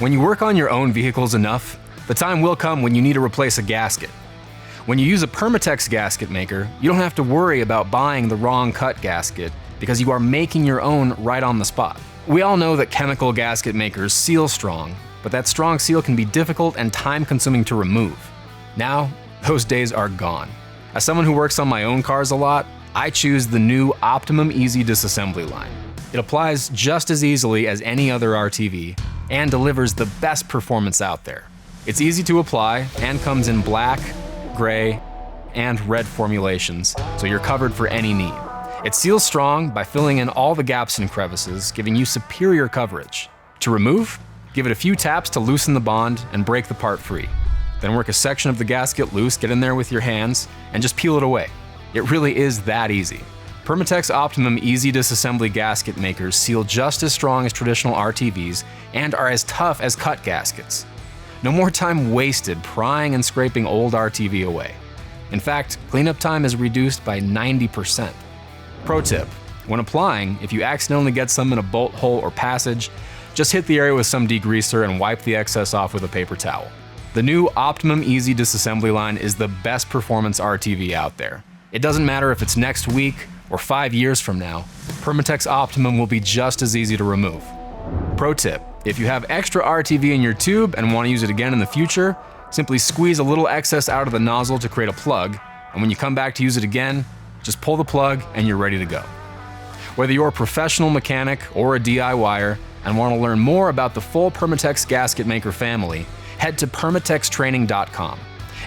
When you work on your own vehicles enough, the time will come when you need to replace a gasket. When you use a Permatex gasket maker, you don't have to worry about buying the wrong cut gasket because you are making your own right on the spot. We all know that chemical gasket makers seal strong, but that strong seal can be difficult and time-consuming to remove. Now, those days are gone. As someone who works on my own cars a lot, I choose the new Optimum Easy Disassembly line. It applies just as easily as any other RTV and delivers the best performance out there. It's easy to apply and comes in black, gray, and red formulations, so you're covered for any need. It seals strong by filling in all the gaps and crevices, giving you superior coverage. To remove, give it a few taps to loosen the bond and break the part free. Then work a section of the gasket loose, get in there with your hands, and just peel it away. It really is that easy. Permatex Optimum Easy Disassembly gasket makers seal just as strong as traditional RTVs and are as tough as cut gaskets. No more time wasted prying and scraping old RTV away. In fact, cleanup time is reduced by 90%. Pro tip: when applying, if you accidentally get some in a bolt hole or passage, just hit the area with some degreaser and wipe the excess off with a paper towel. The new Optimum Easy Disassembly line is the best performance RTV out there. It doesn't matter if it's next week or 5 years from now, Permatex Optimum will be just as easy to remove. Pro tip: if you have extra RTV in your tube and want to use it again in the future, simply squeeze a little excess out of the nozzle to create a plug, and when you come back to use it again, just pull the plug and you're ready to go. Whether you're a professional mechanic or a DIYer and want to learn more about the full Permatex gasket maker family, head to permatextraining.com.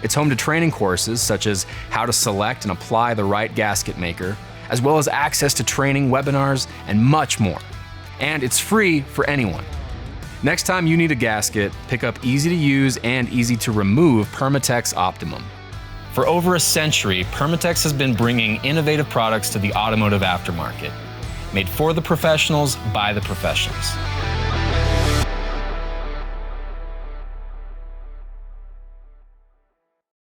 It's home to training courses such as how to select and apply the right gasket maker, as well as access to training webinars and much more. And it's free for anyone. Next time you need a gasket, pick up easy to use and easy to remove Permatex Optimum. For over a century, Permatex has been bringing innovative products to the automotive aftermarket. Made for the professionals, by the professionals.